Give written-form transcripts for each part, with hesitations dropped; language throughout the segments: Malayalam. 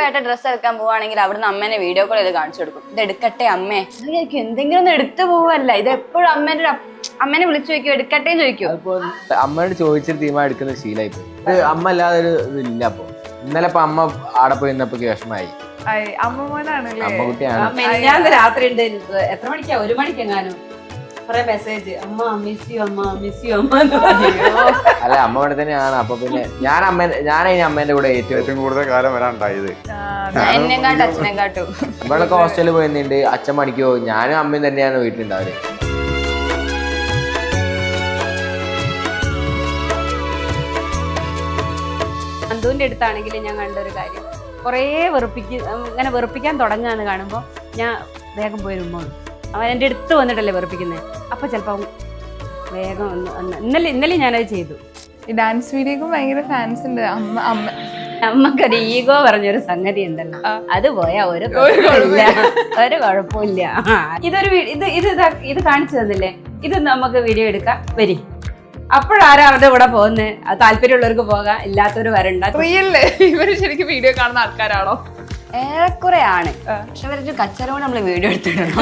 ഏട്ട ഡ്രസ്സ് എടുക്കാൻ പോവാണെങ്കിൽ അവിടുന്ന് അമ്മേനെ വീഡിയോ കോൾ ചെയ്ത് കാണിച്ചു കൊടുക്കും. ഇത് എടുക്കട്ടെ അമ്മേ, എന്തെങ്കിലും ഒന്ന് എടുത്തു പോവല്ല. ഇത് എപ്പോഴും അമ്മേനെ വിളിച്ചു ചോദിക്കും, എടുക്കട്ടെ ചോദിക്കും. അമ്മയോട് ചോദിച്ചിട്ട് തീരുമാനം എടുക്കുന്ന ശീലമായി പോയി. അമ്മ അല്ലാതെ ഒരു ഇതില്ല. അപ്പൊ ഇന്നലെ ഇപ്പൊ അമ്മ ആടെ പോയി നിന്നപ്പോ വിഷമായി. അമ്മക്കുട്ടിയാണ്. രാത്രി ഉണ്ട്. എത്ര മണിക്കാ? 1 മണിക്കെങ്ങാനും കൊറേ മെസ്സേജ്, അമ്മ മിസ് യു, അമ്മ മിസ് യു, അമ്മ. അല്ല, അമ്മ ഇവിടെ തന്നെയാണ്. അപ്പൊ പിന്നെ ഞാനതിന് അമ്മേന്റെ കൂടെ ഏറ്റവും കൂടുതൽ കാലം വരാനുണ്ടായത്. എന്നെക്കാട്ടും അച്ഛനെക്കാട്ടും. നമ്മളൊക്കെ ഹോസ്റ്റലിൽ പോയിട്ടുണ്ട്. അച്ഛൻ പണിക്കോ, ഞാനും അമ്മയും തന്നെയാണ് വീട്ടിലുണ്ടാവല്. അന്തുവിന്റെ അടുത്താണെങ്കിൽ ഞാൻ കണ്ടൊരു കാര്യം, കുറേ ഇങ്ങനെ വെറുപ്പിക്കാൻ തുടങ്ങാന്ന് കാണുമ്പോൾ ഞാൻ വേഗം പോയി ഉമ്മോളൂ. അവൻ എൻ്റെ അടുത്ത് വന്നിട്ടല്ലേ വെറുപ്പിക്കുന്നത്. അപ്പൊ ചിലപ്പോൾ വേഗം ഇന്നലെ ഞാനത് ചെയ്തു. ഈ ഡാൻസ് വീഡിയോക്കും ഭയങ്കര ഫാൻസ് ഉണ്ട്. അമ്മക്കൊരു ഈഗോ പറഞ്ഞൊരു സംഗതി ഉണ്ടല്ലോ, അത് പോയാ ഒരു കുഴപ്പമില്ല. ഇത് കാണിച്ചു തന്നില്ലേ, ഇത് നമുക്ക് വീഡിയോ എടുക്കാം, വരി. അപ്പോഴാരാ അവരുടെ കൂടെ പോകുന്നത്? താല്പര്യമുള്ളവർക്ക് പോകാം, ഇല്ലാത്തവര് വരണ്ട. റിയല്ലേ ഇവര് ശരിക്കും വീഡിയോ കാണുന്ന ആൾക്കാരാണോ? ഏറെക്കുറെ ആണ്. പക്ഷെ അവരൊരു കച്ചറോട് നമ്മള് വീഡിയോ എടുത്തിടണം.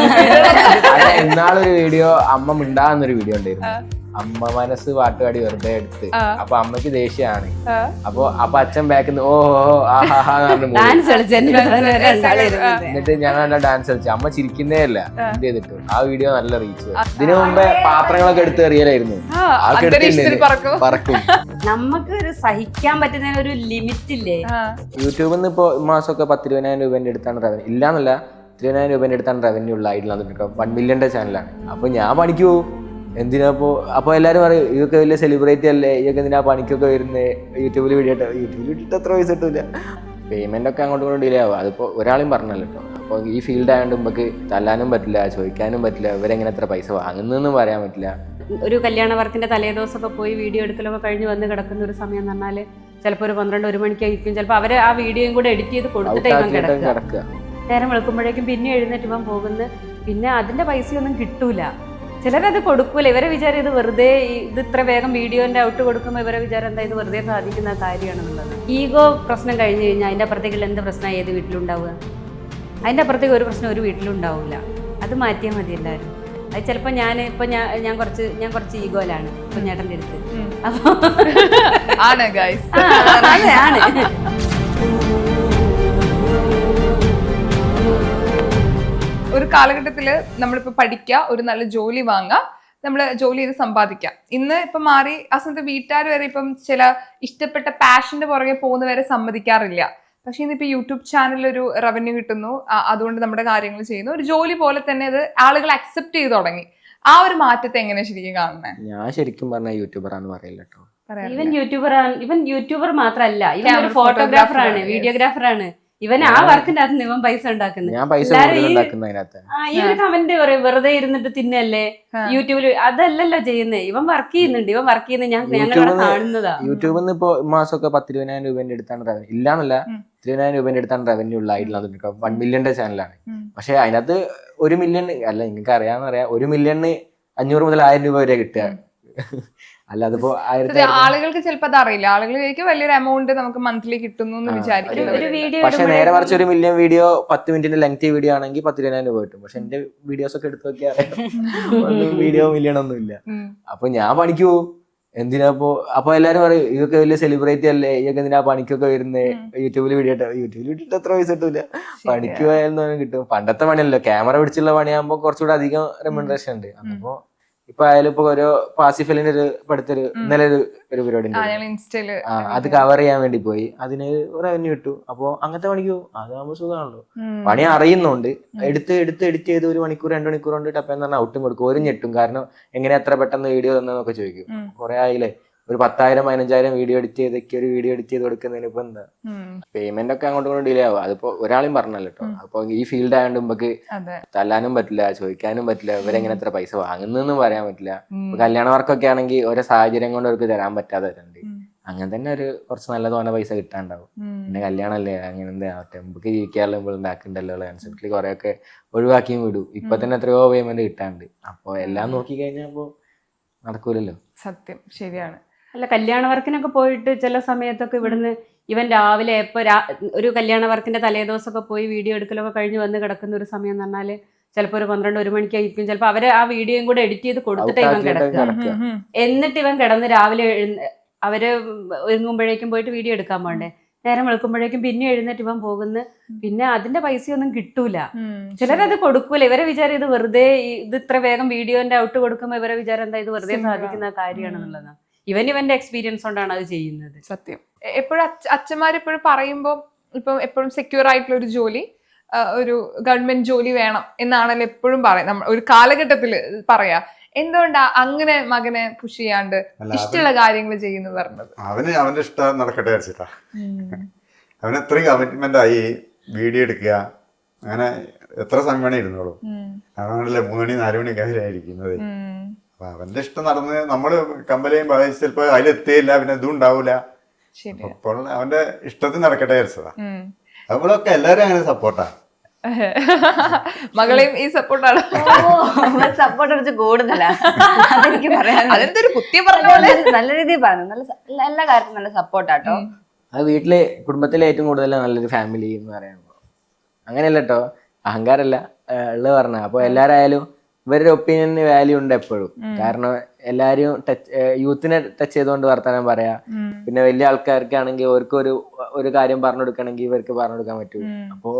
എന്നാളൊരു വീഡിയോ അമ്മ മിണ്ടാന്നൊരു വീഡിയോ ഉണ്ടായിരുന്നു. അമ്മ മനസ്സ് പാട്ടുപാടി വെറുതെ എടുത്ത്. അപ്പൊ അമ്മക്ക് ദേഷ്യമാണ്. അപ്പൊ അച്ഛൻ ബാക്കിൽ നിന്ന് എന്നിട്ട് ഞങ്ങൾ ഡാൻസ് കളിച്ചു. അമ്മ ചിരിക്കുന്നേ അല്ല, എന്ത് ചെയ്തിട്ട് ആ വീഡിയോ നല്ല റീച്ച്. ഇതിനു മുമ്പേ പാത്രങ്ങളൊക്കെ എടുത്ത് എറിയലായിരുന്നു. പറക്കും. നമുക്ക് ഒരു സഹിക്കാൻ പറ്റുന്ന ഒരു ലിമിറ്റ് ഇല്ലേ? യൂട്യൂബിൽ നിന്ന് ഇപ്പൊ മാസമൊക്കെ 10,000 രൂപേന്റെ അടുത്താണ് റവന്യൂ. ഇല്ലാന്നല്ല, 10,000 രൂപേന്റെ അടുത്താണ് റവന്യൂ ഉള്ള ആയിട്ടുള്ള 1 മില്യന്റെ ചാനലാണ്. അപ്പൊ ഞാൻ പണിക്ക് പോകും. എന്തിനാ അപ്പൊ എല്ലാരും പറയും, ഇതൊക്കെ വലിയ സെലിബ്രിറ്റി അല്ലേ, ഇതൊക്കെ എന്തിനാ പണിക്കൊക്കെ വരുന്നത്, യൂട്യൂബിൽ വീഡിയോ ഇട്ടിട്ട് എത്ര പൈസ കിട്ടൂല. പേയ്മെന്റ് ഒക്കെ അങ്ങോട്ടും ഇങ്ങോട്ടും ഡിലേ ആവും. അതിപ്പോ ഒരാളും പറഞ്ഞല്ലോ കേട്ടോ. അപ്പൊ ഈ ഫീൽഡ് ആയതുകൊണ്ട് നമുക്ക് തല്ലാനും പറ്റില്ല, ചോദിക്കാനും പറ്റില്ല, ഇവരെങ്ങനെ എത്ര പൈസ വാങ്ങുന്നതെന്നും പറയാൻ പറ്റില്ല. ഒരു കല്യാണ വർക്കിന്റെ തലേദിവസമൊക്കെ പോയി വീഡിയോ എടുക്കലൊക്കെ കഴിഞ്ഞ് വന്ന് കിടക്കുന്ന ഒരു സമയം എന്ന് പറഞ്ഞാല് ചിലപ്പോൾ ഒരു 12-1 മണിക്കായിരിക്കും. ചിലപ്പോൾ അവര് ആ വീഡിയോയും കൂടെ എഡിറ്റ് ചെയ്ത് കൊടുത്തിട്ട് ഇവൻ കിടക്കുക. നേരം വെളുക്കുമ്പോഴേക്കും പിന്നെ എഴുന്നേറ്റ് ഇവൻ പോകുന്നു. പിന്നെ അതിന്റെ പൈസയൊന്നും കിട്ടൂല. ചിലരത് കൊടുക്കൂല. ഇവരെ വിചാരം ഇത് വെറുതെ, ഇത് ഇത്ര വേഗം വീഡിയോന്റെ ഔട്ട് കൊടുക്കുമ്പോൾ ഇവരെ വിചാരം എന്താ, ഇത് വെറുതെ സാധിക്കുന്ന കാര്യമാണെന്നുള്ളത്. ഈഗോ പ്രശ്നം കഴിഞ്ഞ് കഴിഞ്ഞാൽ അതിന്റെ അപ്പുറത്തേക്കുള്ള എന്ത് പ്രശ്നം ഏത് വീട്ടിലുണ്ടാവുക? അതിന്റെ അപ്പുറത്തേക്ക് ഒരു പ്രശ്നം ഒരു വീട്ടിലും ഉണ്ടാവില്ല. അത് മാറ്റിയാൽ മതി എല്ലാവരും. അത് ചിലപ്പോൾ ഞാൻ കുറച്ച് ഈഗോയിലാണ് ഇപ്പൊ ചേട്ടൻ്റെ അടുത്ത്. അപ്പൊ ആണ് ഗൈസ്, ആണ്. ഒരു കാലഘട്ടത്തില് നമ്മളിപ്പോ പഠിക്കുക, ഒരു നല്ല ജോലി വാങ്ങുക, നമ്മള് ജോലി ചെയ്ത് സമ്പാദിക്കാം. ഇന്ന് ഇപ്പൊ മാറി. ആ സമയത്ത് വീട്ടുകാർ വരെ ഇപ്പം ചില ഇഷ്ടപ്പെട്ട പാഷന്റെ പുറകെ പോകുന്നവരെ സമ്മതിക്കാറില്ല. പക്ഷെ ഇന്നിപ്പോ യൂട്യൂബ് ചാനലിൽ ഒരു റവന്യൂ കിട്ടുന്നു, അതുകൊണ്ട് നമ്മുടെ കാര്യങ്ങൾ ചെയ്യുന്നു, ഒരു ജോലി പോലെ തന്നെ അത് ആളുകൾ അക്സെപ്റ്റ് ചെയ്ത് തുടങ്ങി. ആ ഒരു മാറ്റത്തെ എങ്ങനെ ശരിക്കും കാണുന്നത്? ഞാൻ ശരിക്കും പറഞ്ഞ യൂട്യൂബറാന്ന് പറയില്ല കേട്ടോ. ഇവൻ യൂട്യൂബർ മാത്രല്ല, ഇവൻ ഒരു ഫോട്ടോഗ്രാഫറാണ്, വീഡിയോഗ്രാഫറാണ്. ഇവൻ ആ വർക്കിന്റെ അകത്ത് ഇവൻ പൈസ ഉണ്ടാക്കുന്നത്. ഈ ഒരു കമന്റ് പറയും, വെറുതെ ഇരുന്നിട്ട് തിന്നല്ലേ യൂട്യൂബില്, അതല്ലല്ലോ ചെയ്യുന്നത്. ഇവൻ വർക്ക് ചെയ്യുന്നുണ്ട്. ഞങ്ങൾ കാണുന്നതാ. യൂട്യൂബിൽ നിന്ന് ഇപ്പൊ മാസമൊക്കെ 10,000 രൂപേന്റെ അടുത്താണ് റവന്യൂ. ഇല്ലാന്നല്ല, 10,000 രൂപേന്റെ അടുത്താണ് റവന്യൂ ഉള്ള ആയിട്ടുള്ള 1 മില്യന്റെ ചാനലാണ്. പക്ഷെ അതിനകത്ത് 1 മില്യൺ അല്ല, നിങ്ങൾക്ക് അറിയാം, 1 മില്യണിന് 500 മുതൽ 1000 രൂപ വരെ കിട്ടുക. അല്ലാതിപ്പോ ആളുകൾക്ക് ചിലപ്പോ അത് അറിയില്ല. ആളുകളിലേക്ക് വലിയൊരു എമൗണ്ട് നമുക്ക് മന്ത്ലി കിട്ടുന്നു എന്ന് വിചാരിക്കും. പക്ഷെ നേരെ മറിച്ച് 1 മില്യൺ വീഡിയോ 10 മിനിറ്റിന്റെ ലെങ്തി വീഡിയോ ആണെങ്കിൽ 10,000 രൂപ കിട്ടും. പക്ഷെ എന്റെ വീഡിയോസ് ഒക്കെ എടുത്തു നോക്കിയാൽ വീഡിയോ മില്യൺ ഒന്നും ഇല്ല. അപ്പൊ ഞാൻ പണിക്ക് പോകും. എന്തിനാ അപ്പൊ എല്ലാരും പറയും, ഇതൊക്കെ വലിയ സെലിബ്രിറ്റി അല്ലേ, ഇതൊക്കെ എന്തിനാ പണിക്കൊക്കെ വരുന്നത്, യൂട്യൂബിൽ വീഡിയോ ഇട്ടിട്ട് എത്ര പൈസ കിട്ടൂല. പണിക്ക് പോയാലും കിട്ടും. പണ്ടത്തെ പണിയല്ലോ, ക്യാമറ പിടിച്ചുള്ള പണിയാകുമ്പോ കുറച്ചുകൂടെ അധികം റെമ്യൂണറേഷൻ ഉണ്ട്. അപ്പൊ ഇപ്പൊ ആയാലും ഇപ്പൊ ഓരോ പാസിഫലിന്റെ ഒരു അടുത്തൊരു ഇന്നലെ ഒരു പരിപാടി അത് കവർ ചെയ്യാൻ വേണ്ടി പോയി, അതിന് റവന്യൂ കിട്ടു. അപ്പൊ അങ്ങനത്തെ പണിക്ക് പോകും. അതാകുമ്പോ സുഖമാണല്ലോ, പണി അറിയുന്നുണ്ട്. എടുത്ത് എഡിറ്റ് ചെയ്ത് 1 മണിക്കൂർ 2 മണിക്കൂർ കൊണ്ട് ടപ്പെന്ന് പറഞ്ഞാൽ ഔട്ടും കൊടുക്കും. ഒരു ഞെട്ടും. കാരണം എങ്ങനെ എത്ര പെട്ടെന്ന് വീഡിയോ തന്നൊക്കെ ചോദിക്കും. കുറെ ആയില്ലേ, ഒരു 10,000-15,000 വീഡിയോ എഡിറ്റ് ചെയ്തൊക്കെ ഒരു വീഡിയോ എഡിറ്റ് ചെയ്ത് കൊടുക്കുന്നതിന് ഇപ്പൊ എന്താ പേയ്മെന്റ് ഒക്കെ അങ്ങോട്ടും ഇങ്ങോട്ടും ഡിലേ ആവും. അതിപ്പോ ഒരാളും പറഞ്ഞല്ലോ കേട്ടോ. അപ്പൊ ഈ ഫീൽഡ് ആയതുകൊണ്ട് നമുക്ക് തല്ലാനും പറ്റില്ല, ചോദിക്കാനും പറ്റില്ല, ഇവരെങ്ങനെ എത്ര പൈസ വാങ്ങുന്നതെന്നും പറയാൻ പറ്റില്ല. കല്യാണ വർക്കൊക്കെ ആണെങ്കിൽ ഓരോ സാഹചര്യം കൊണ്ട് അവർക്ക് തരാൻ പറ്റാതെ ഉണ്ട്. അങ്ങനെ തന്നെ കുറച്ച് നല്ല തോന്നെ പൈസ കിട്ടാണ്ടാവും. പിന്നെ കല്യാണല്ലേ, അങ്ങനെ എന്താ നമുക്ക് ജീവിക്കാനുള്ള ഇപ്പോൾ ഉണ്ടാക്കണ്ടല്ലോ കൺസെപ്റ്റില് കുറെയൊക്കെ ഒഴിവാക്കിയും വിടും. ഇപ്പൊ തന്നെ എത്രയോ പേയ്മെന്റ് കിട്ടാണ്ട്. അപ്പൊ എല്ലാം നോക്കി കഴിഞ്ഞപ്പോ നടക്കൂലല്ലോ. സത്യം, ശരിയാണ്. അല്ല, കല്യാണ വർക്കിനൊക്കെ പോയിട്ട് ചില സമയത്തൊക്കെ ഇവിടുന്ന് ഇവൻ രാവിലെ ഒരു കല്യാണ വർക്കിന്റെ തലേദിവസമൊക്കെ പോയി വീഡിയോ എടുക്കലൊക്കെ കഴിഞ്ഞ് വന്ന് കിടക്കുന്ന ഒരു സമയം എന്ന് പറഞ്ഞാൽ ചിലപ്പോൾ ഒരു 12-1 മണിക്കായിരിക്കും. ചിലപ്പോൾ അവര് ആ വീഡിയോയും കൂടെ എഡിറ്റ് ചെയ്ത് കൊടുത്തിട്ട് ഇവൻ കിടക്കുക. എന്നിട്ട് ഇവൻ കിടന്ന് രാവിലെ അവര് ഒരുങ്ങുമ്പോഴേക്കും പോയിട്ട് വീഡിയോ എടുക്കാൻ പോണ്ടേ, നേരം വെളുക്കുമ്പോഴേക്കും പിന്നെ എഴുന്നേറ്റ് ഇവൻ പോകുന്നു. പിന്നെ അതിന്റെ പൈസയൊന്നും കിട്ടൂല. ചിലരത് കൊടുക്കൂല. ഇവരെ വിചാരം ഇത് വെറുതെ ഇത് ഇത്ര വേഗം വീഡിയോന്റെ ഔട്ട് കൊടുക്കുമ്പോ ഇവരെ വിചാരം എന്താ ഇത് വെറുതെ സാധിക്കുന്ന കാര്യമാണെന്നുള്ളതാണ്. ഇവന്റെ എക്സ്പീരിയൻസ് കൊണ്ടാണ് അത് ചെയ്യുന്നത്. സത്യം. എപ്പോഴും അച്ഛന്മാരെപ്പോഴും പറയുമ്പോൾ ഇപ്പം എപ്പോഴും സെക്യൂർ ആയിട്ടുള്ള ഒരു ജോലി, ഒരു ഗവൺമെന്റ് ജോലി വേണം എന്നാണല്ലോ എപ്പോഴും പറയാം. ഒരു കാലഘട്ടത്തിൽ പറയാ. എന്തുകൊണ്ടാ അങ്ങനെ മകനെ പുഷ് ചെയ്യാണ്ട് ഇഷ്ടമുള്ള കാര്യങ്ങൾ ചെയ്യുന്നു പറഞ്ഞത്? അവന്റെ ഇഷ്ടം നടക്കട്ടെ വെച്ചിട്ടാ. അവന് എത്രയും കമ്മിറ്റ്മെന്റ് ആയി വീഡിയോ എടുക്കുക, അങ്ങനെ എത്ര സമയം വേണേ ഇരുന്നോളൂ. അവനാണല്ലേ 3 മണി 4 മണിയൊക്കെ ആയിരിക്കുന്നത്. അപ്പൊ അവന്റെ ഇഷ്ടം നടന്ന് നമ്മള് കമ്പലയും ചിലപ്പോ അതിലെത്തിയില്ല, പിന്നെ ഇതും ഉണ്ടാവൂല. അപ്പോൾ അവന്റെ ഇഷ്ടത്തിൽ നടക്കട്ടെ വിചാരിച്ചതാ. അവളൊക്കെ എല്ലാരും അങ്ങനെ സപ്പോർട്ടാ. മകളെയും ഈ സപ്പോർട്ടാണ്. സപ്പോർട്ട് കുറച്ച് കൂടുതലാ. അതെനിക്ക് പറയാൻ അതെന്തൊരു കുത്തി പറഞ്ഞ നല്ല രീതിയിൽ പറഞ്ഞു. നല്ല എല്ലാ കാര്യത്തിലും നല്ല സപ്പോർട്ടാട്ടോ. അത് വീട്ടിലെ കുടുംബത്തിലെ ഏറ്റവും കൂടുതൽ നല്ലൊരു ഫാമിലി എന്ന് പറയുമ്പോൾ അങ്ങനെയല്ല കേട്ടോ, അഹങ്കാരല്ല ഉള്ളത് പറഞ്ഞ. അപ്പൊ എല്ലാരായാലും ഇവരുടെ ഒപ്പീനിയന് വാല്യൂ ഉണ്ട് എപ്പോഴും. കാരണം എല്ലാരും യൂത്തിനെ ടച്ച് ചെയ്തുകൊണ്ട് വർത്താനം പറയാ. പിന്നെ വലിയ ആൾക്കാർക്കാണെങ്കിൽ അവർക്ക് ഒരു കാര്യം പറഞ്ഞു കൊടുക്കണമെങ്കിൽ ഇവർക്ക് പറഞ്ഞു കൊടുക്കാൻ പറ്റൂ. അപ്പോ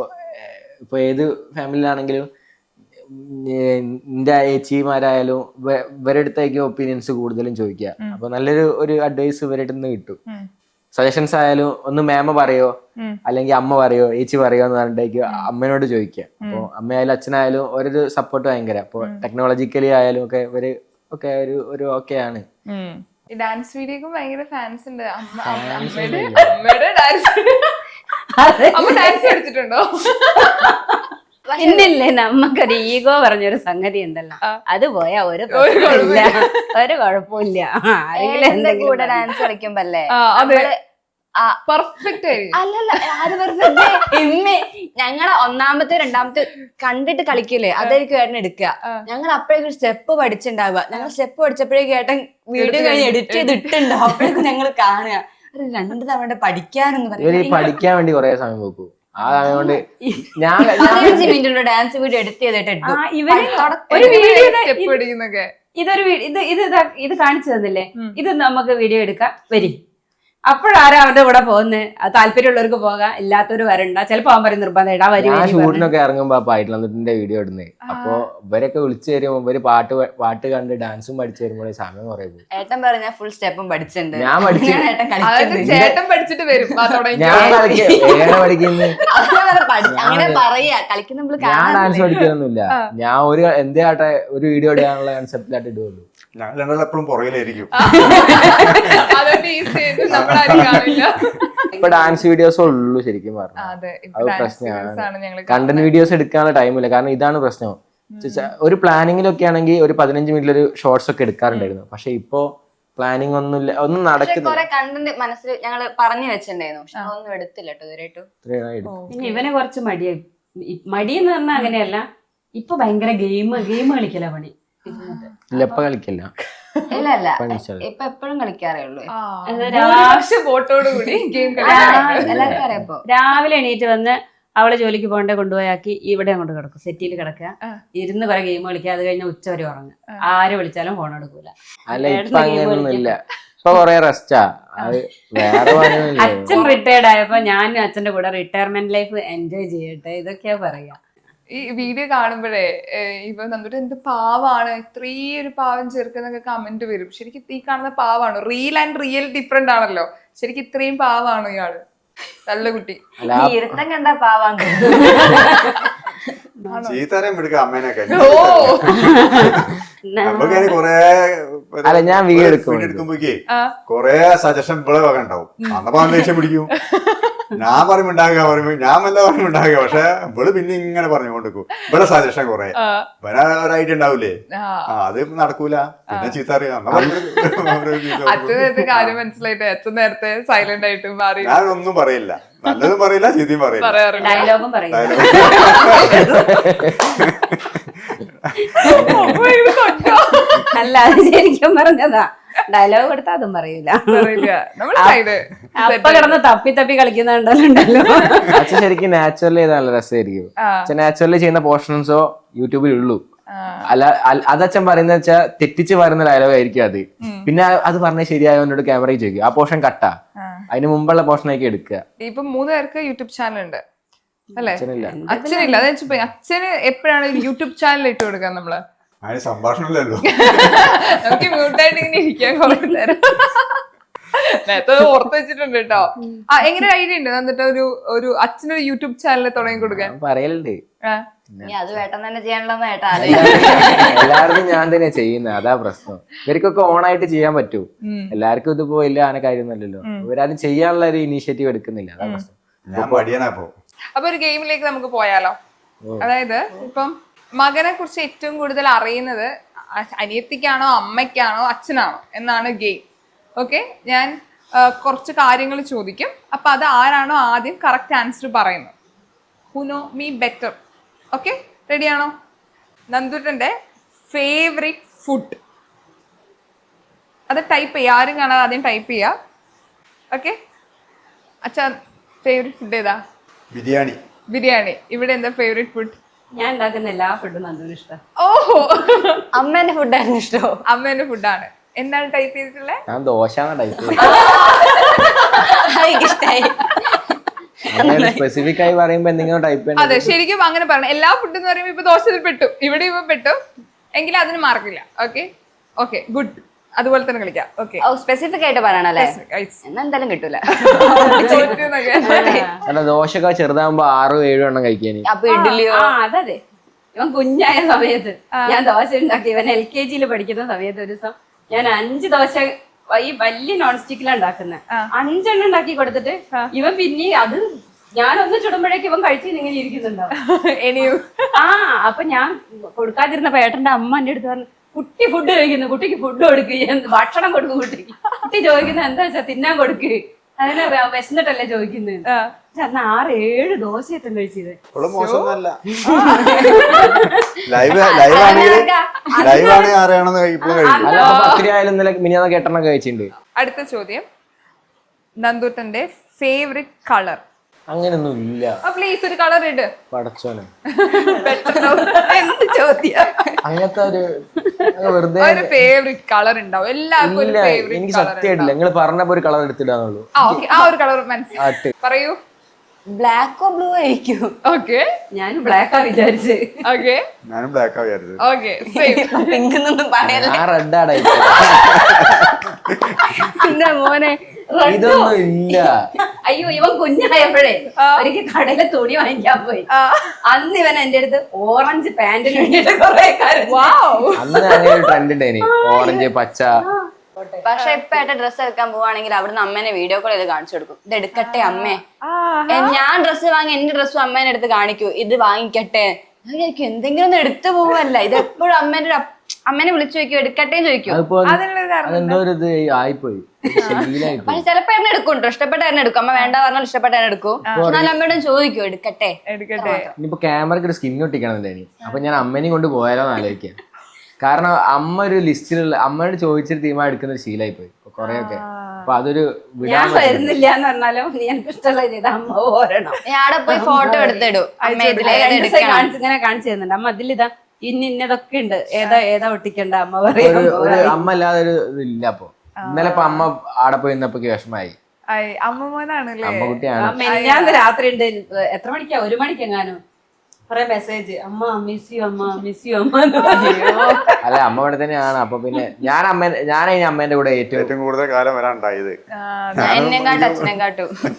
ഇപ്പൊ ഏത് ഫാമിലിയിലാണെങ്കിലും എന്റെ ചേച്ചിമാരായാലും ഇവരുടെ അടുത്തേക്ക് ഒപ്പീനിയൻസ് കൂടുതലും ചോദിക്കുക. അപ്പൊ നല്ലൊരു അഡ്വൈസ് ഇവരുടെ നിന്ന് കിട്ടും. സജഷൻസ് ആയാലും ഒന്ന് മേമ പറയോ അല്ലെങ്കിൽ അമ്മ പറയോ ചേച്ചി പറയോ എന്ന് പറഞ്ഞിട്ടേക്ക് അമ്മേനോട് ചോദിക്കുക. അപ്പൊ അമ്മയായാലും അച്ഛനായാലും ഒരു സപ്പോർട്ട് ഭയങ്കര. അപ്പൊ ടെക്നോളജിക്കലി ആയാലും ഒക്കെ ഇവര് ഒക്കെ ഒരു ഓക്കെ ആണ്. ഡാൻസ് വീഡിയോക്കും ഭയങ്കര ഫാൻസ് ഉണ്ട്. അമ്മയുടെ ഡാൻസ് കളിച്ചിട്ടുണ്ടോ? ഇന്നില്ലേ നമുക്കൊരു ഈഗോ പറഞ്ഞൊരു സംഗതി ഉണ്ടല്ലോ, അത് പോയാ ഒരു കുഴപ്പമില്ല. എന്റെ കൂടെ ഡാൻസ് കളിക്കുമ്പോ അല്ലേ പെർഫെക്റ്റ് അല്ലല്ല, ആര് പെർഫെക്റ്റ്? ഞങ്ങളെ 1ാമത്തെ 2ാമത്തെ കണ്ടിട്ട് കളിക്കില്ലേ, അതായിരിക്കും ഏട്ടൻ എടുക്കുക. ഞങ്ങൾ അപ്പോഴേക്കും സ്റ്റെപ്പ് പഠിച്ചിട്ടുണ്ടാവുക. ഞങ്ങൾ സ്റ്റെപ്പ് പഠിച്ചപ്പോഴേക്കും ഏട്ടൻ വീഡിയോ കഴിഞ്ഞ് എഡിറ്റ് ചെയ്തിട്ടുണ്ടാവും. അപ്പോഴേക്കും ഞങ്ങൾ കാണുക 2 തവണ പഠിക്കാനെന്ന് പറയും. പഠിക്കാൻ വേണ്ടി കുറെ സമയം നോക്കൂ. ആ സമയം കൊണ്ട് 15 മിനിറ്റ് ഡാൻസ് വീഡിയോ എഡിറ്റ് ചെയ്തിട്ട് ഇത് കാണിച്ചു തന്നില്ലേ, ഇത് നമുക്ക് വീഡിയോ എടുക്കാം വരി. അപ്പോഴാരാ അവരുടെ കൂടെ പോകുന്നത്? താല്പര്യമുള്ളവർക്ക് പോകാം, ഇല്ലാത്തവര് വരണ്ട. ചിലപ്പോ അവൻ പറയും നിർബന്ധം ഇടാ വരി. ഷൂട്ടിനൊക്കെ ഇറങ്ങുമ്പോ പാട്ടിലെ വീഡിയോ ഇടുന്നത്. അപ്പൊ ഇവരൊക്കെ വിളിച്ചു തരുമ്പോ ഇവര് പാട്ട് കണ്ട് ഡാൻസും പഠിച്ചു വരുമ്പോഴേ സമയം കുറെ പോകും. ഏട്ടൻ പറഞ്ഞ ഫുൾ സ്റ്റെപ്പും പഠിച്ചിട്ടുണ്ട്. ഞാൻ പഠിച്ചു. ചേട്ടൻ പഠിച്ചിട്ട് വരും. ഞാൻ പഠിക്കുന്നത് അങ്ങനെ പറയാ കളിക്കുന്ന. ഞാൻ ഡാൻസ് പഠിക്കുന്നൊന്നുമില്ല. ഞാൻ എന്തേട്ടെ ഒരു വീഡിയോ ഇടാനുള്ള കൺസെപ്റ്റിലായിട്ട് ഇടുള്ളൂ. ഞങ്ങൾ രണ്ടാളും എപ്പോഴും പുറകിലായിരിക്കും. ഇപ്പൊ ഡാൻസ് വീഡിയോസ് ഉള്ളൂ ശരിക്കും പറഞ്ഞു. അത് പ്രശ്നമാണ്. കണ്ടന്റ് വീഡിയോസ് എടുക്കാനുള്ള ടൈമില്ല. കാരണം ഇതാണ് പ്രശ്നം. ഒരു പ്ലാനിങ്ങിലൊക്കെ ആണെങ്കിൽ ഒരു 15 മിനിറ്റിലൊരു ഷോർട്സ് ഒക്കെ എടുക്കാറുണ്ടായിരുന്നു. പക്ഷെ ഇപ്പോ പ്ലാനിങ് ഒന്നുമില്ല, ഒന്നും നടക്കുന്നില്ല. കണ്ടന്റ് മനസ്സിൽ ഞങ്ങള് പറഞ്ഞു വെച്ചിട്ടുണ്ടായിരുന്നു, പക്ഷെ അതൊന്നും എടുത്തില്ല കേട്ടോ. പിന്നെ ഇവനെ കുറച്ച് മടിയെന്ന് പറഞ്ഞാൽ അങ്ങനെയല്ല. ഇപ്പൊ ഭയങ്കര ഗെയിം കളിക്കല പണി. ഇല്ല ഇപ്പൊ കളിക്കില്ല. ഇല്ല ഇപ്പൊ എപ്പോഴും കളിക്കാറേ ഉള്ളൂ. രാവിലെ എണീറ്റ് വന്ന് അവളെ ജോലിക്ക് പോകണ്ടേ കൊണ്ടുപോയാക്കി ഇവിടെ അങ്ങോട്ട് കിടക്കും, സെറ്റിയിൽ കിടക്കുക, ഇരുന്ന് കുറെ ഗെയിം കളിക്കുക. അത് കഴിഞ്ഞ ഉച്ച വരെ ഉറങ്ങുക. ആര് വിളിച്ചാലും ഫോൺ എടുക്കൂല. അല്ല ഇപ്പൊ അങ്ങനെയൊന്നുമില്ല. ഇപ്പൊ കൊറേ റെസ്റ്റാ. വേറെ അച്ഛൻ റിട്ടയർഡ് ആയപ്പോ ഞാനും അച്ഛന്റെ കൂടെ റിട്ടയർമെന്റ് ലൈഫ് എൻജോയ് ചെയ്യട്ടെ, ഇതൊക്കെയാ പറയാ. ഈ വീഡിയോ കാണുമ്പോഴേ ഇപ്പൊ നന്നിട്ട് എന്ത് പാവാണ്, ഇത്രയും ഒരു പാവം ചെറുക്കെന്നൊക്കെ കമന്റ് വരും. ശരിക്കും ഈ കാണുന്ന പാവാണ്, റിയൽ ആൻഡ് റിയൽ ഡിഫറെന്റ് ആണല്ലോ. ശരിക്കും ഇത്രയും പാവാണ് ഇയാള്, നല്ല കുട്ടി. ഇരുത്തം കണ്ട പാവാണ്. ചീത്തരം എടുക്കാം അമ്മേനൊക്കെ. അല്ല ഞാൻ വീഡിയോ എടുക്കുമ്പോഴേ കൊറേ സജഷൻ ഇവിടെ വക ഉണ്ടാവും. അന്നപ്പോ ദേഷ്യം പിടിക്കും. ഞാൻ പറയുമ്പോ ഉണ്ടാകുക ഞാൻ വല്ല പറയുമ്പോണ്ടാകുക. പക്ഷെ ഇവള് പിന്നെ ഇങ്ങനെ പറഞ്ഞുകൊണ്ടിരിക്കും. ഇവിടെ സജഷൻ കൊറേ ഒരായിട്ട് ഉണ്ടാവൂലേ, അത് നടക്കൂല. പിന്നെ ചീത്ത അറിയാം. കാര്യം മനസ്സിലായിട്ട് എത്ര നേരത്തെ സൈലന്റ് ആയിട്ട് മാറി. ഞാനൊന്നും പറയില്ല, നല്ലതും പറയില്ല ചീത്തയും പറയില്ല. ഡയലോഗും പറയില്ല. അല്ല അത് ശരിക്കും പറഞ്ഞതാ. ഡയലോഗ് കൊടുത്താൽ അതും പറയൂല. നമ്മൾ സൈഡ് അപ്പൊ കിടന്ന് തപ്പി തപ്പി കളിക്കുന്നുണ്ടല്ലോ. അച്ഛൻ ശരിക്കും നാച്ചുറലി ചെയ്താൽ നല്ല രസമായിരിക്കും. അച്ഛൻ നാച്ചുറലി ചെയ്യുന്ന പോർഷൻസോ യൂട്യൂബിൽ ഉള്ളൂ. അതച്ഛൻ പറയുന്ന വെച്ചാൽ തെറ്റിച്ച് പറയുന്ന ഡയലോഗ് ആയിരിക്കും അത്. പിന്നെ അത് പറഞ്ഞ ശരിയായവനോട് ക്യാമറയിൽ ചോദിക്കും ആ പോർഷൻ കട്ടാ, അതിന് മുമ്പുള്ള പോർഷനൊക്കെ എടുക്കുക. ഇപ്പൊ 3 പേർക്ക് യൂട്യൂബ് ചാനൽ ഉണ്ട് അല്ലേ? അച്ഛനില്ല. അതെന്ന് അച്ഛന് എപ്പോഴാണ് യൂട്യൂബ് ചാനൽ ഇട്ട് കൊടുക്കാൻ നമ്മള്? അതിന് സംഭാഷണമില്ലല്ലോ. നമുക്ക് മ്യൂട്ടായിട്ട് ഇങ്ങനെ ഇരിക്കാൻ കുറെ നേരം. നേരത്തെ ഓർത്ത് വെച്ചിട്ടുണ്ട് കേട്ടോ. എങ്ങനെ ഐഡിയ ഉണ്ട് എന്നിട്ട് ഒരു അച്ഛനൊരു യൂട്യൂബ് ചാനൽ തുടങ്ങി കൊടുക്കാൻ? പറയലുണ്ട്. അത് വേട്ടം തന്നെ ചെയ്യാനുള്ള ഏട്ടാ. എല്ലാവർക്കും ഞാൻ തന്നെ ചെയ്യുന്നത്, അതാ പ്രശ്നം. ഇവർക്കൊക്കെ ഓണായിട്ട് ചെയ്യാൻ പറ്റൂ, എല്ലാവർക്കും ഇതിപ്പോ വലിയ ആന കാര്യമൊന്നുമല്ലല്ലോ. ഇവരാരും ചെയ്യാനുള്ള ഒരു ഇനീഷ്യേറ്റീവ് എടുക്കുന്നില്ല, അതാ പ്രശ്നം. ഞാൻ മടിയനാ പോ. അപ്പൊ ഒരു ഗെയിമിലേക്ക് നമുക്ക് പോയാലോ? അതായത് ഇപ്പം മകനെ കുറിച്ച് ഏറ്റവും കൂടുതൽ അറിയുന്നത് അനിയത്തിക്കാണോ അമ്മയ്ക്കാണോ അച്ഛനാണോ എന്നാണ് ഗെയിം. ഓക്കെ, ഞാൻ കുറച്ച് കാര്യങ്ങൾ ചോദിക്കും, അപ്പൊ അത് ആരാണോ ആദ്യം കറക്റ്റ് ആൻസർ പറയുന്നത്. Who know me better. Okay, റെഡിയാണോ? നന്ദുട്ടന്റെ ഫേവറേറ്റ് ഫുഡ് അത് ടൈപ്പ് ചെയ്യുക. ആരും കാണാതെ ആദ്യം ടൈപ്പ് ചെയ്യുക. ഓക്കെ, അച്ഛാ ഫേവറേറ്റ് ഫുഡ് ഏതാ? ബിരിയാണി. ബിരിയാണി. ഇവിടെ എന്താ ഫേവറേറ്റ് ഫുഡ്? ഞാൻ ഉണ്ടാക്കുന്ന എല്ലാ ഫുഡും നന്ദുവിന് ഇഷ്ടം. ഓഹോ, അമ്മേന്റെ ഫുഡായിരുന്നു ഇഷ്ടമോ? അമ്മേന്റെ ഫുഡാണ്. എന്താണ് ടൈപ്പ് ചെയ്തിട്ടുള്ളത്? ഞാൻ ദോശാണ് ടൈപ്പ് ഇഷ്ടായി. സ്പെസിഫിക് ആയി പറയുമ്പോ എന്തെങ്കിലും ടൈപ്പ്. അതെ, ശരിക്കും അങ്ങനെ പറയണം. എല്ലാ ഫുഡ് എന്ന് പറയുമ്പോ ഇപ്പൊ ദോശയിൽ പെട്ടു, ഇവിടെ ഇപ്പൊ പെട്ടു, എങ്കിലും അതിന് മാർക്കില്ല. Okay okay, good. അതുപോലെ തന്നെ കളിക്കാം. ഓക്കെ, സ്പെസിഫിക് ആയിട്ട് പറയണല്ലേ? എന്നാ എന്തായാലും കിട്ടൂല. അല്ല, ദോശയൊക്കെ ചെറുതാകുമ്പോ 6-7 എണ്ണം കഴിക്കാന്. അപ്പൊ ഇഡ്ഡലിയോ? അതെ, ഇവൻ കുഞ്ഞായ സമയത്ത് ഞാൻ ദോശ ഉണ്ടാക്കി. ഇവൻ LKG പഠിക്കുന്ന സമയത്ത് ഒരു ദിവസം ഞാൻ 5 ദോശ ഈ വലിയ നോൺ സ്റ്റിക്കിലാണ് ഉണ്ടാക്കുന്നത്. 5 എണ്ണം ഉണ്ടാക്കി കൊടുത്തിട്ട് ഇവൻ പിന്നെ അത് ഞാനൊന്ന് ചുടുമ്പോഴേക്ക് ഇവൻ കഴിച്ച് ഇങ്ങനെ ഇരിക്കുന്നുണ്ടാവും. ഇനിയും അപ്പൊ ഞാൻ കൊടുക്കാതിരുന്നപ്പോ ഏട്ടന്റെ അമ്മ എന്റെ അടുത്ത് പറഞ്ഞു, കുട്ടി ഫുഡ് കഴിക്കുന്നു, കുട്ടിക്ക് ഫുഡ് കൊടുക്കുക, ഭക്ഷണം കൊടുക്കും കുട്ടിക്ക്. കുട്ടി ചോദിക്കുന്നത് എന്താ വെച്ചാ തിന്നാൻ കൊടുക്കുക, അതിനെ വിശന്നിട്ടല്ലേ ചോദിക്കുന്നത്. 6-7 ദോശയായിട്ടും കഴിച്ചത്. ലൈവാണെങ്കിൽ ആരെയാണെന്ന് മിനിയാന്നൊക്കെ 8 എണ്ണം കഴിച്ചിട്ടുണ്ട്. അടുത്ത ചോദ്യം, നന്ദുട്ടന്റെ ഫേവറേറ്റ് കളർ? അങ്ങനൊന്നും ഇല്ല. പ്ലീസ് ഒരു കളർ ഇട്. പടച്ചോനെ, എന്ത് ചോദ്യം? അങ്ങനത്തെ ഒരു വെറുതെ ഒരു ഫേവറേറ്റ് കളർ ഉണ്ടാവും എല്ലാവർക്കും. ഒരു ഫേവറേറ്റ് എനിക്ക് സത്യമായിട്ടില്ല. നിങ്ങൾ പറഞ്ഞപ്പോ ഒരു കളർ എടുത്തിടാന്നുള്ളൂ. ആ ഒരു കളർ മനസ്സിലായി. പറയൂ. ബ്ലാക്കോ ബ്ലൂ ആയിരിക്കും. ഓക്കെ, ഞാൻ ബ്ലാക്കാ വിചാരിച്ച്. ഓക്കെ, ഞാനും ബ്ലാക്കാ വിചാരിച്ചത്. ഓക്കെ, പിങ്ക് എന്നൊന്നും പറയല്ലേ. ഞാൻ റെഡാണ്. എന്താ മോനെ, ഇതൊന്നും ഇല്ല. അയ്യോ, ഇവൻ കുഞ്ഞായപ്പോഴേ ഒരിക്കൽ കടയിലെ തുണി വാങ്ങിക്കാൻ പോയി. അന്ന് ഇവൻ എന്റെ അടുത്ത് ഓറഞ്ച് പാന്റിന് വേണ്ടിട്ട് കുറെ അന്ന് അങ്ങനെ ഒരു ട്രെൻഡ് ഉണ്ടായിന്, ഓറഞ്ച് പച്ച. പക്ഷെ ഇപ്പൊ ഏട്ട ഡ്രസ്സ് എടുക്കാൻ പോവാണെങ്കിൽ അവിടുന്ന് അമ്മേനെ വീഡിയോ കോൾ ചെയ്ത് കാണിച്ചു കൊടുക്കും. ഇത് എടുക്കട്ടെ അമ്മേ, ഞാൻ ഡ്രസ്സ് വാങ്ങി എന്റെ ഡ്രസ്സും അമ്മേനെ എടുത്ത് കാണിക്കൂ, ഇത് വാങ്ങിക്കട്ടെ. ഞാൻ വിചാരിക്കും എന്തെങ്കിലും ഒന്ന് എടുത്തു പോവല്ല, ഇത് എപ്പോഴും അമ്മേനെ വിളിച്ചു ചോദിക്കും, എടുക്കട്ടെ ചോദിക്കും. അതെന്തോ ഒരു ഇത് ആയിപ്പോയി. പക്ഷെ ചിലപ്പോ എന്നെ എടുക്കും കേട്ടോ, ഇഷ്ടപ്പെട്ട എന്നെ എടുക്കും. അമ്മ വേണ്ട പറഞ്ഞാൽ ഇഷ്ടപ്പെട്ട എന്നെ എടുക്കും. എന്നാലും അമ്മയോടും ചോദിക്കും എടുക്കട്ടെ. ഇനിയിപ്പോ ക്യാമറക്ക് ഒരു സ്കിൻ ഒട്ടിക്കണമെന്നില്ല ഇനി. അപ്പൊ ഞാൻ അമ്മേനെയും കൊണ്ട് പോയാലോന്ന് ആലോചിക്കാം. കാരണം അമ്മ ഒരു ലിസ്റ്റിലുള്ള അമ്മയോട് ചോദിച്ചിട്ട് തീരുമാനം എടുക്കുന്ന ഒരു ശീലമായി പോയി കൊറേയൊക്കെ. അപ്പൊ അതൊരു ഞാൻ വരുന്നില്ല എന്ന് പറഞ്ഞാലോ നീ എനിക്ക് ഇഷ്ടമുള്ള ചെയ്ത അമ്മ ഓരണം. ഞാൻ പോയി ഫോട്ടോ എടുത്തിടും. ഇങ്ങനെ കാണിച്ചു തരുന്നുണ്ട്. അമ്മ അതിലിതാ ഇന്നതൊക്കെ ഉണ്ട്, ഏതാ ഒട്ടിക്കണ്ട അമ്മ പറയും. അമ്മ അല്ലാതെ ഒരു ഇതില്ല. അപ്പൊ ഇന്നലെ ഇപ്പൊ അമ്മ ആടെ പോയി നിന്നപ്പോ വിഷമായി. അമ്മകുട്ടിയാണ്. ഞാൻ രാത്രി ഉണ്ട്. എത്ര മണിക്കാ? 1 മണിക്കെങ്ങാനും കൊറേ മെസ്സേജ്, അമ്മ മിസ് യു അമ്മ, മിസ് യു അമ്മ. അല്ല, അമ്മ ഇവിടെ തന്നെയാണ്. അപ്പൊ പിന്നെ ഞാൻ അമ്മേന്റെ കൂടെ ഏറ്റവും കൂടുതൽ കാലം വരാനുണ്ടായത്.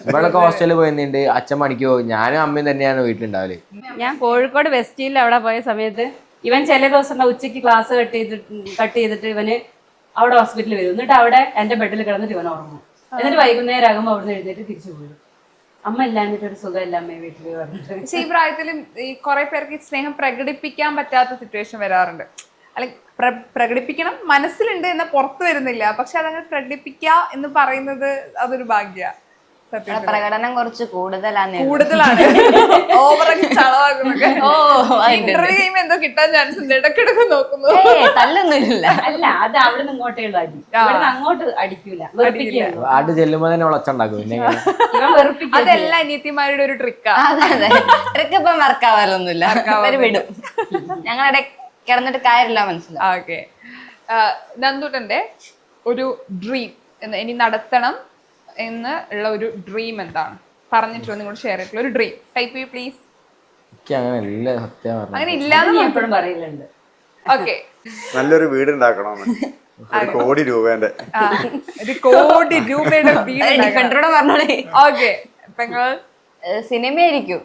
ഇവിടെ ഹോസ്റ്റലിൽ പോയിട്ടുണ്ട്. അച്ഛൻ പണിക്ക് പോകും. ഞാനും അമ്മയും തന്നെയാണ് വീട്ടിലുണ്ടാവല്. ഞാൻ കോഴിക്കോട് വെസ്റ്റിൽ അവിടെ പോയ സമയത്ത് ഇവൻ ചില ദിവസം ഉച്ചയ്ക്ക് ക്ലാസ് കട്ട് ചെയ്തിട്ട് ഇവന് അവിടെ ഹോസ്പിറ്റലിൽ വരും. എന്നിട്ട് അവിടെ എന്റെ ബെഡിൽ കിടന്നിട്ട് ഇവൻ ഉറങ്ങും. എന്നിട്ട് വൈകുന്നേരം ആകുമ്പോൾ അവിടെ നിന്ന് എഴുന്നേറ്റ് തിരിച്ചു പോരും. അമ്മ ഇല്ലാഞ്ഞിട്ട് ഒരു സുഖമില്ല അമ്മയെ വീട്ടില് പറഞ്ഞിട്ട്. പക്ഷെ ഈ പ്രായത്തിലും ഈ കുറെ പേർക്ക് ഈ സ്നേഹം പ്രകടിപ്പിക്കാൻ പറ്റാത്ത സിറ്റുവേഷൻ വരാറുണ്ട്. അല്ലെങ്കിൽ പ്രകടിപ്പിക്കണം മനസ്സിലുണ്ട് എന്ന പുറത്തു വരുന്നില്ല. പക്ഷെ അതങ്ങനെ പ്രകടിപ്പിക്കുക എന്ന് പറയുന്നത് അതൊരു ഭാഗ്യ. പ്രകടനം കുറച്ച് കൂടുതലാണ്. ഓവറാക്കി ചളവാക്കുന്നൊക്കെ. ഇന്റർവ്യൂ കഴിയുമ്പോ എന്തോ കിട്ടാൻ ചാൻസ് ഉണ്ട്, ഇടക്കിടക്ക് നോക്കുന്നു. തല്ലൊന്നുമില്ല. അല്ല, അത് അവിടെ നിന്ന് ഇങ്ങോട്ടേ ഉള്ളു അടി, ഇവിടുന്ന് അങ്ങോട്ട് അടിക്കൂല, വെറുപ്പിക്കുകയുള്ളൂ. ആട് ചെല്ലുമ്പോ തന്നെ ഒളച്ചുണ്ടാക്കും. പിന്നെ ഇവൻ വെറുപ്പിക്കുക. അതെല്ലാം അനിയത്തിമാരുടെ ഒരു ട്രിക്കാ. അതെ ട്രിക്ക് ഇപ്പൊ മറക്കാവാറൊന്നുമില്ല, അവര് വിടും. ഞങ്ങളുടെ കിടന്നിട്ട് കാര്യമില്ല, മനസ്സിലാവും. ഓക്കെ, നന്ദുട്ടന്റെ ഒരു ഡ്രീം ഇനി നടത്തണം എന്ന് ഉള്ള ഒരു ഡ്രീം എന്താണ്? പറഞ്ഞിട്ടുള്ള നിങ്ങളോട് ഷെയർ ചെയ്തിട്ടുള്ള ഒരു ഡ്രീം ടൈപ്പ് ചെയ്യൂ പ്ലീസ്. എനിക്ക് അങ്ങനെ ഇല്ല, സത്യം പറഞ്ഞാ. അങ്ങനെ ഇല്ലാന്ന് ഞാൻ എപ്പോഴും പറയലുണ്ട്. ഓക്കെ, നല്ലൊരു വീട് ഉണ്ടാക്കണമെന്ന്, 1 കോടി രൂപേന്റെ. 1 കോടി രൂപയുടെ വീട്. ഡിഫൻഡറോട് പറഞ്ഞോളേ. ഓക്കെ, അപ്പൊ നിങ്ങൾ സിനിമയായിരിക്കും.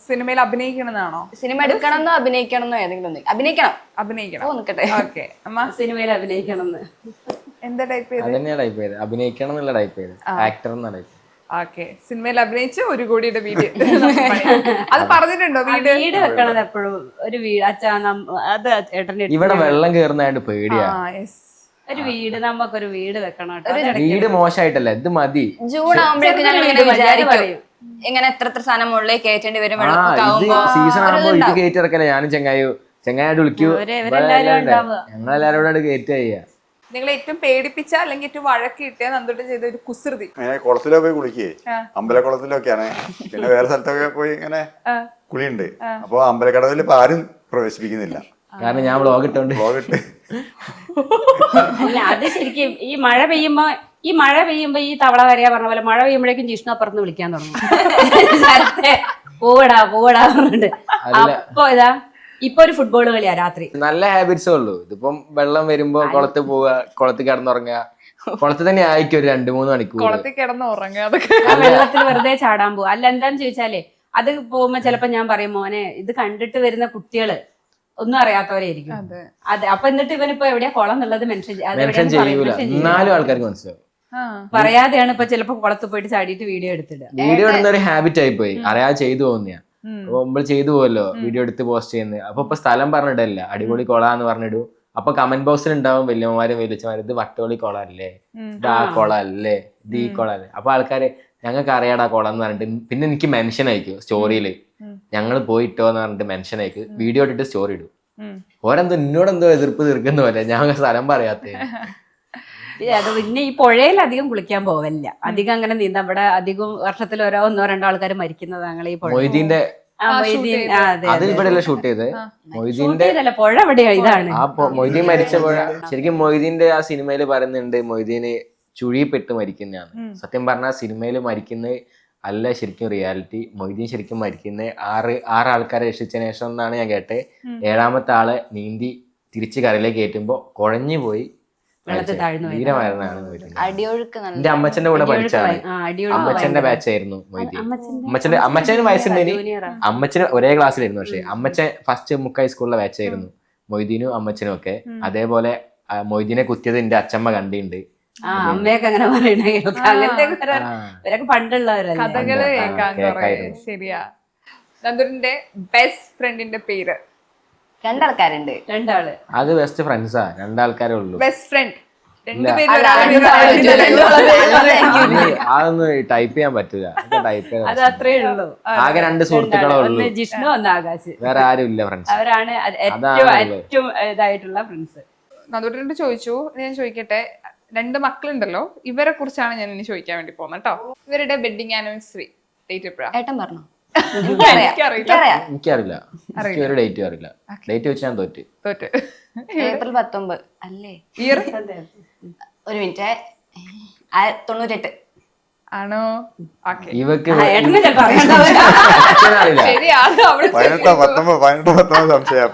സിനിമയിൽ അഭിനയിക്കണമെന്നാണോ? സിനിമ എടുക്കണമെന്നോ അഭിനയിക്കണമെന്നോ ഏതെങ്കിലും ഒന്ന്. അഭിനയിക്കണം. നിക്കട്ടെ. ഓക്കെ, അമ്മ സിനിമയിൽ അഭിനയിക്കണം എന്ന്. എന്താ ടൈപ്പ് ചെയ്ത്? അതന്നെയാ ടൈപ്പ് ചെയ്ത്, അഭിനയിക്കണം എന്നുള്ള ടൈപ്പ് ചെയ്ത്, ആക്ടർ എന്ന ടൈപ്പ്. ഓക്കെ, സിനിമയിൽ അഭിനയിച്ച് 1 കോടിയുടെ വീട്. അത് പറഞ്ഞിട്ടുണ്ടോ? വീട് വെക്കണത് എപ്പോഴും ഒരു വീട്. അച്ഛാ, അത് ഏട്ടന്റെ ഇവിടെ വെള്ളം കേറുന്നതായിട്ട് പേടിയാ. ഒരു വീട്, നമുക്കൊരു വീട് വെക്കണം കേട്ടോ. വീട് മോശമായിട്ടല്ല, ഇത് മതി. ജൂൺ ആവുമ്പോഴേക്കും ഞങ്ങൾ ഇങ്ങനെ വിചാരിക്കും, ഇങ്ങനെ എത്ര സാധനം മുകളിലേക്ക് കയറ്റേണ്ടി വരും. സീസൺ ആകുമ്പോ ഇത് കയറ്റി ഇറക്കല്ലേ. ഞാനും ചെങ്ങായിട്ട് വിളിക്കൂ, ഞങ്ങളെല്ലാരും കൂടെ കയറ്റി ചെയ്യാ. നിങ്ങൾ ഏറ്റവും പേടിപ്പിച്ച അല്ലെങ്കിൽ ഏറ്റവും വഴക്ക് കിട്ടിയ നന്ദുട്ട് ചെയ്ത ഒരു കുസൃതി? അങ്ങനെ കുളത്തിലോ പോയി കുളിക്കേ, അമ്പലക്കുളത്തിലൊക്കെയാണ്. പിന്നെ വേറെ സ്ഥലത്തൊക്കെ പോയി ഇങ്ങനെ കുളിയുണ്ട്. അപ്പൊ അമ്പലക്കടവിൽ ഇപ്പൊ ആരും പ്രവേശിപ്പിക്കുന്നില്ല, കാരണം ഞാൻ വ്ളോഗ് ഇട്ടോണ്ട്. അല്ല, അത് ശരിക്കും ഈ മഴ പെയ്യുമ്പോ ഈ തവള വരയാ പറഞ്ഞ പോലെ മഴ പെയ്യുമ്പോഴേക്കും ജിഷ്ണു അപ്പുറത്ത് വിളിക്കാൻ തുടങ്ങും. പോവടാ പറഞ്ഞിട്ട്. അപ്പൊ ഇതാ ഇപ്പൊ ഒരു ഫുട്ബോൾ കളിയാ രാത്രി. നല്ല ഹാബിറ്റ്സേ ഉള്ളൂ. ഇതിപ്പം വെള്ളം വരുമ്പോ കുളത്ത് പോവുക, കുളത്തിൽ കിടന്നുറങ്ങുക. കുളത്തിൽ തന്നെ ആയിരിക്കും ഒരു 2-3 മണിക്കൂർ കുളത്തിൽ കിടന്ന് ഉറങ്ങുക. വെള്ളത്തിൽ വെറുതെ ചാടാൻ പോവും. അല്ല, എന്താന്ന് ചോദിച്ചാലേ അത് പോകുമ്പോ ചിലപ്പോ ഞാൻ പറയും, മോനെ ഇത് കണ്ടിട്ട് വരുന്ന കുട്ടികള് ഒന്നും അറിയാത്തവരായിരിക്കും. അതെ, അപ്പൊ എന്നിട്ട് ഇവനിപ്പോ എവിടെയാ കുളം എന്നുള്ളത് മെൻഷൻ ചെയ്യൂല, എന്നാലും ആൾക്കാർക്ക് മനസ്സിലാവും. പറയാതെയാണ് ഇപ്പൊ ചിലപ്പോ കുളത്ത് പോയിട്ട് ചാടിയിട്ട് വീഡിയോ എടുത്തിടുക. വീഡിയോ ഇടുന്ന ഒരു ഹാബിറ്റ് ആയി പോയി, അറിയാതെ ചെയ്തു പോകുന്നയാ. അപ്പൊ നമ്മൾ ചെയ്തു പോവല്ലോ വീഡിയോ എടുത്ത് പോസ്റ്റ് ചെയ്യുന്നത്. അപ്പൊ ഇപ്പൊ സ്ഥലം പറഞ്ഞിട്ടല്ല, അടിപൊളി കൊളാന്ന് പറഞ്ഞിടും. അപ്പൊ കമന്റ് ബോക്സിൽ ഉണ്ടാവും വലിയമാരും വലിയച്ചമാരും, ഇത് വട്ടോളി കൊളല്ലേ, ഇത് ആ കൊളല്ലേ, ഇത് ഈ കൊളല്ലേ. അപ്പൊ ആൾക്കാര് ഞങ്ങൾക്ക് അറിയാടാ കൊളം എന്ന് പറഞ്ഞിട്ട് പിന്നെ എനിക്ക് മെൻഷൻ അയക്കും സ്റ്റോറിയില്, ഞങ്ങൾ പോയിട്ടോ എന്ന് പറഞ്ഞിട്ട് മെൻഷൻ അയക്കും. വീഡിയോ ഇട്ടിട്ട് സ്റ്റോറി ഇടും. ഓരെന്തോ എന്നോടെന്തോ എതിർപ്പ് തീർക്കുന്ന പോലെ, ഞാൻ സ്ഥലം പറയാത്തേ. അത് പിന്നെ ഈ പുഴയിൽ അധികം കുളിക്കാൻ പോവല്ല, അധികം അങ്ങനെ നീന്താൻ. ഇവിടെ അധികം വർഷത്തിൽ 1-2 ആൾക്കാർ മരിക്കുന്നത് ഞങ്ങൾ ഈ പുഴ. മൊയ്തീന്റെ അത് ഇവിടെ ഷൂട്ട് ചെയ്ത്. മൊയ്തീന്റെ പുഴ എവിടെയാ? ഇതാണ് ആ മൊയ്തീൻ മരിച്ച പുഴ. ശരിക്കും മൊയ്തീന്റെ ആ സിനിമയില് പറയുന്നുണ്ട് മൊയ്തീന് ചുഴിപ്പെട്ട് മരിക്കുന്നതാണ്. സത്യം പറഞ്ഞാൽ സിനിമയിൽ മരിക്കുന്നത് അല്ല ശരിക്കും റിയാലിറ്റി. മൊയ്തീൻ ശരിക്കും മരിക്കുന്നത് 6 ആൾക്കാരെ രക്ഷിച്ചതിന് ശേഷം എന്നാണ് ഞാൻ കേട്ടെ. 7ാമത്തെ ആളെ നീന്തി തിരിച്ച് കരയിലേക്ക് കയറ്റുമ്പോ കുഴഞ്ഞു പോയി ധീരമായിരുന്നാണ് അടിയൊഴുക്ക്. എന്റെ അമ്മച്ചന്റെ കൂടെ പഠിച്ചാണ്. അമ്മച്ചന്റെ ബാച്ചായിരുന്നു മൊയ്തീൻ. അമ്മച്ചന് വയസ്സുണ്ടെങ്കിൽ അമ്മച്ചന് ഒരേ ക്ലാസ്സിലായിരുന്നു. പക്ഷെ അമ്മച്ചൻ ഫസ്റ്റ് മുക്കായി സ്കൂളിലെ ബാച്ചായിരുന്നു മൊയ്തീനും അമ്മച്ചനും ഒക്കെ. അതേപോലെ മൊയ്തീനെ കുത്തിയത് എന്റെ അച്ഛമ്മ കണ്ടിട്ടുണ്ട്. അമ്മയൊക്കെ അങ്ങനെ പറയണ ഇവരൊക്കെ പണ്ടുള്ളവരല്ലേ. കഥകള് കേൾക്കാൻ. ശരിയാ. നന്ദുവിന്റെ ബെസ്റ്റ് ഫ്രണ്ടിന്റെ പേര്? 2 ആൾക്കാരുണ്ട്. 2 ആള്. അത് ബെസ്റ്റ് ഫ്രണ്ട്സാ, 2 ആൾക്കാരെ ഉള്ളൂ. ബെസ്റ്റ് ഫ്രണ്ട് അതൊന്നും ടൈപ്പ് ചെയ്യാൻ പറ്റൂല. അത് അത്രേ ഉള്ളൂ. ആകെ 2 സുഹൃത്തുക്കളേ ഉള്ളൂ, ഒന്ന് ജിഷ്ണു, ഒന്ന് ആകാശ്. വേറെ ആരും ഇല്ല ഫ്രണ്ട്സ്. അവരാണ് ഏറ്റവും ഇതായിട്ടുള്ള ഫ്രണ്ട്സ്. നന്ദുട്ടനോട് ചോദിച്ചു, ഞാൻ ചോദിക്കട്ടെ. 2 മക്കളുണ്ടല്ലോ, ഇവരെ കുറിച്ചാണ് ഞാൻ ഇനി ചോദിക്കാൻ വേണ്ടി പോകുന്നത് കേട്ടോ. ഇവരുടെ വെഡിങ് ആനിവേഴ്സറി ഡേറ്റ് എപ്പോഴാ? ഏട്ടൻ പറഞ്ഞു. എനിക്കറിയില്ല, എനിക്ക് ഒരു ഡേറ്റ് അറിയില്ല. ഡേറ്റ് വെച്ച് ഞാൻ തോറ്റ്. ഏപ്രിൽ 19 അല്ലേ? ഇയർ? ഒരു മിനിറ്റ്, 98 ആണോ? ഇവക്ക് സംശയം.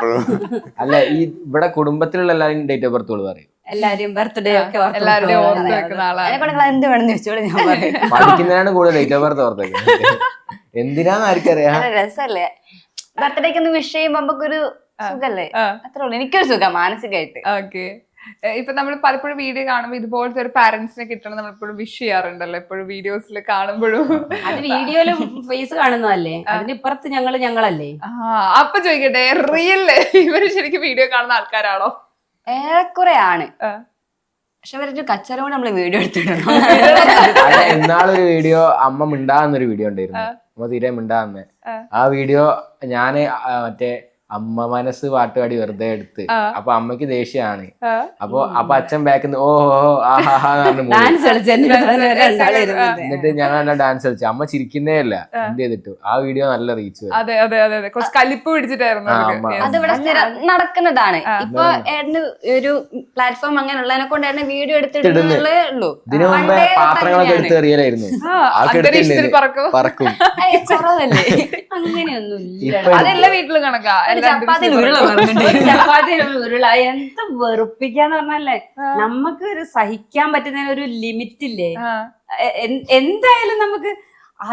അല്ല, ഈ ഇവിടെ കുടുംബത്തിലുള്ള എല്ലാവരും ഡേറ്റ് ഓഫ് ബർത്ത് പറയും. എല്ലാരും ബർത്ത്ഡേ ഒക്കെ എന്ത് വേണമെന്ന് ചോദിച്ചോളൂ, ഞാൻ പറയും. പഠിക്കുന്നതിനാണ് കൂടുതൽ ഡേറ്റ് ഓഫ് ബർത്ത് ഓർത്തേക്കുന്നത്. എന്തിനാന്ന് ആർക്കറിയാം. രസല്ലേ ബർത്ത്ഡേക്ക് ഒന്ന് വിഷ് ചെയ്യുമ്പോ നമുക്കൊരു സുഖല്ലേ? അത്രേ ഉള്ളൂ. എനിക്കൊരു സുഖം മാനസികമായിട്ട്. ഓക്കെ. ഇപ്പൊ നമ്മൾ പലപ്പോഴും വീഡിയോ കാണുമ്പോൾ ഇതുപോലത്തെ ഒരു പാരന്റ്സിനെ കിട്ടണം നമ്മളെപ്പോഴും വിഷ് ചെയ്യാറുണ്ടല്ലോ, എപ്പോഴും വീഡിയോസിൽ കാണുമ്പോഴും. അത് വീഡിയോയിലും ഫേസ് കാണുന്നതല്ലേ, അതിനിപ്പുറത്ത് ഞങ്ങളല്ലേ. അപ്പൊ ചോദിക്കട്ടെ, റിയല് ഇവര് ശരിക്കും വീഡിയോ കാണുന്ന ആൾക്കാരാണോ? ഏറെക്കുറെ ആണ്. പക്ഷെ അവരൊരു കച്ചറ കൊണ്ട് നമ്മള് വീഡിയോ എടുത്തിടണം. എന്നാളൊരു വീഡിയോ അമ്മ മിണ്ടാന്നൊരു വീഡിയോ ഉണ്ടായിരുന്നു. അമ്മ തീരെ മിണ്ടാന്ന്. ആ വീഡിയോ ഞാന് മറ്റേ അമ്മ മനസ്സ് പാട്ടുപാടി വെറുതെ എടുത്ത്. അപ്പൊ അമ്മക്ക് ദേഷ്യാണ്. ആ. അപ്പൊ അച്ഛൻ ബാക്കിൽ ഓ ആഹാ ഡാൻസ് എന്നിട്ട് ഞാൻ ഡാൻസ് കളിച്ചു. അമ്മ ചിരിക്കുന്നേ അല്ല, എന്ത് ചെയ്തിട്ടു ആ വീഡിയോ നല്ല റീച്ച്. അതെ അതെ അതെ അതെ കുറച്ച് കലിപ്പ് പിടിച്ചിട്ടായിരുന്നു അവർക്ക്. Yes. അതിവിടെ സ്ഥിരം നടക്കുന്നതാണ്. ഇപ്പൊ ഏട്ടന് ഒരു പ്ലാറ്റ്ഫോം അങ്ങനെ ഉള്ളതിനെ കൊണ്ട് ഏട്ടന് വീഡിയോ എടുത്തിടുന്നേ ഉള്ളൂ. ഇതിനു മുമ്പേ പണ്ടേ പാത്രങ്ങളൊക്കെ എടുത്ത് എറിയലായിരുന്നു. അന്തരീക്ഷത്തിൽ പറക്കും. പറക്കും. കുറവല്ലേ? അങ്ങനെയൊന്നും ഇല്ല. ഇപ്പൊ അതെല്ലാ വീട്ടിലും കണക്കാ. ചപ്പാത്തി ഉരുള ഉരുള എന്ത് വെറുപ്പിക്കാന്ന് പറഞ്ഞല്ലേ, നമുക്ക് ഒരു സഹിക്കാൻ പറ്റുന്നതിന് ഒരു ലിമിറ്റ് ഇല്ലേ? എന്തായാലും നമുക്ക്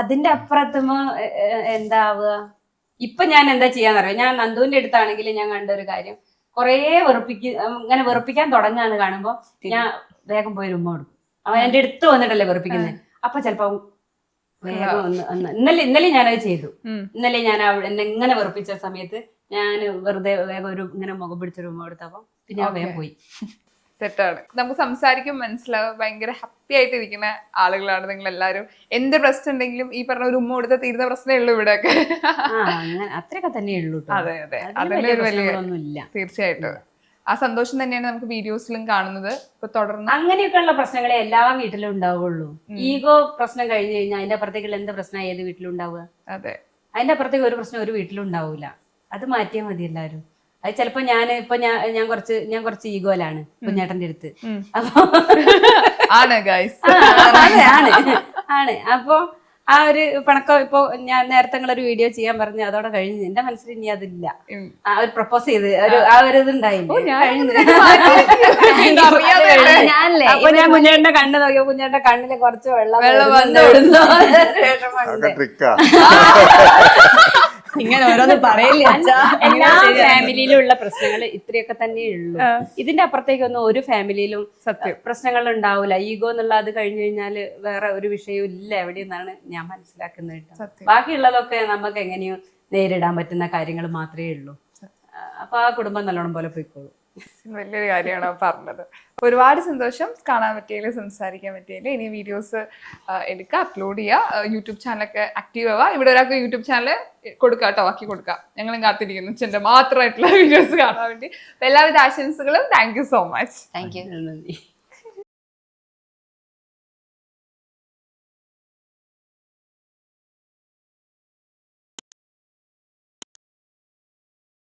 അതിന്റെ അപ്പുറത്തുമ്പോ എന്താവുക. ഇപ്പൊ ഞാൻ എന്താ ചെയ്യാന്നറിയാം, ഞാൻ നന്ദുവിന്റെ അടുത്താണെങ്കിൽ ഞാൻ കണ്ട ഒരു കാര്യം, കൊറേ ഇങ്ങനെ വെറുപ്പിക്കാൻ തുടങ്ങാന്ന് കാണുമ്പോ ഞാൻ വേഗം പോയി ഉമ്മ കൊടുക്കും. അവൻ എന്റെ അടുത്ത് വന്നിട്ടല്ലേ വെറുപ്പിക്കുന്നത്. അപ്പൊ ചിലപ്പോ വേഗം ഇന്നലെ ഞാനത് ചെയ്തു. ഇന്നലെ ഞാൻ എന്നെ ഇങ്ങനെ വെറുപ്പിച്ച സമയത്ത് ഞാൻ വെറുതെ വേഗം ഒരു ഇങ്ങനെ മുഖം പിടിച്ചൊരു ഉമ്മ കൊടുത്തപ്പോ പിന്നെ വേഗം പോയി. സെറ്റാണ്. നമുക്ക് സംസാരിക്കും മനസ്സിലാവും. ഭയങ്കര ഹാപ്പി ആയിട്ട് ഇരിക്കുന്ന ആളുകളാണ് നിങ്ങൾ എല്ലാവരും. എന്ത് പ്രശ്നം ഉണ്ടെങ്കിലും ഈ പറഞ്ഞ ഒരു ഉമ്മ കൊടുത്താൽ തീരുന്ന പ്രശ്നമേ ഉള്ളൂ ഇവിടെയൊക്കെ. അങ്ങനെ അത്രയൊക്കെ തന്നെ ഉള്ളൂ. അതെ അതെ അതിന് പ്രശ്നങ്ങളൊന്നുമില്ല. തീർച്ചയായിട്ടും ആ സന്തോഷം തന്നെയാണ് നമുക്ക് വീഡിയോസിലും കാണുന്നത്. ഇപ്പൊ തുടർന്ന് അങ്ങനെയൊക്കെയുള്ള പ്രശ്നങ്ങളെ എല്ലാ വീട്ടിലും ഉണ്ടാവുള്ളൂ. ഈഗോ പ്രശ്നം കഴിഞ്ഞു കഴിഞ്ഞാൽ അതിന്റെ അപ്പുറത്തേക്കുള്ള എന്ത് പ്രശ്നം ഏത് വീട്ടിലും ഉണ്ടാവുക? അതെ, അതിന്റെ അപ്പുറത്തേക്ക് ഒരു പ്രശ്നം ഒരു വീട്ടിലും ഉണ്ടാവൂല. അത് മാറ്റിയാൽ മതി എല്ലാരും. അത് ചിലപ്പോ ഞാൻ കുറച്ച് ഈഗോയിലാണ് കുഞ്ഞേട്ടന്റെ അടുത്ത്. അപ്പൊ ആണ് ഗൈസ്, ആണ്. അപ്പൊ ആ ഒരു പിണക്കം ഇപ്പൊ ഞാൻ നേരത്തെ ഒരു വീഡിയോ ചെയ്യാൻ പറഞ്ഞു, അതോടെ കഴിഞ്ഞു. എന്റെ മനസ്സിൽ ഇനി അതില്ല. അവർ പ്രപ്പോസ് ചെയ്ത് ആ ഒരു ഇതുണ്ടായില്ലേ, അപ്പൊ ഞാൻ കുഞ്ഞേട്ടന്റെ കണ്ണ് നോക്കിയോ, കുഞ്ഞേട്ടന്റെ കണ്ണില് കുറച്ച് വെള്ളം വന്നു. ഇങ്ങനെ ഓരോന്ന് പറയില്ല. എല്ലാ ഫാമിലിയിലുള്ള പ്രശ്നങ്ങൾ ഇത്രയൊക്കെ തന്നെ ഉള്ളൂ. ഇതിന്റെ അപ്പുറത്തേക്കൊന്നും ഒരു ഫാമിലിയിലും പ്രശ്നങ്ങൾ ഉണ്ടാവില്ല. ഈഗോ എന്നുള്ള അത് കഴിഞ്ഞു കഴിഞ്ഞാല് വേറെ ഒരു വിഷയവും ഇല്ല എവിടെ നിന്നാണ് ഞാൻ മനസ്സിലാക്കുന്നത്. ബാക്കിയുള്ളതൊക്കെ നമുക്ക് എങ്ങനെയോ നേരിടാൻ പറ്റുന്ന കാര്യങ്ങൾ മാത്രമേ ഉള്ളൂ. അപ്പൊ ആ കുടുംബം നല്ലോണം പോലെ പോയിക്കോളൂ. വലിയൊരു കാര്യമാണ് പറഞ്ഞത്. ഒരുപാട് സന്തോഷം. കാണാൻ പറ്റിയതിൽ, സംസാരിക്കാൻ പറ്റിയതിൽ. ഇനി വീഡിയോസ് എടുക്കുക, അപ്ലോഡ് ചെയ്യുക, യൂട്യൂബ് ചാനലൊക്കെ ആക്റ്റീവ് ആവുക. ഇവിടെ ഒരാൾക്ക് യൂട്യൂബ് ചാനൽ കൊടുക്കുക കേട്ടോ, ആക്കി കൊടുക്കുക. ഞങ്ങളും കാത്തിരിക്കുന്നു ചെന്റെ മാത്രമായിട്ടുള്ള വീഡിയോസ് കാണാൻ വേണ്ടി. എല്ലാവിധ ആശംസകളും. Thank you so much. Thank you.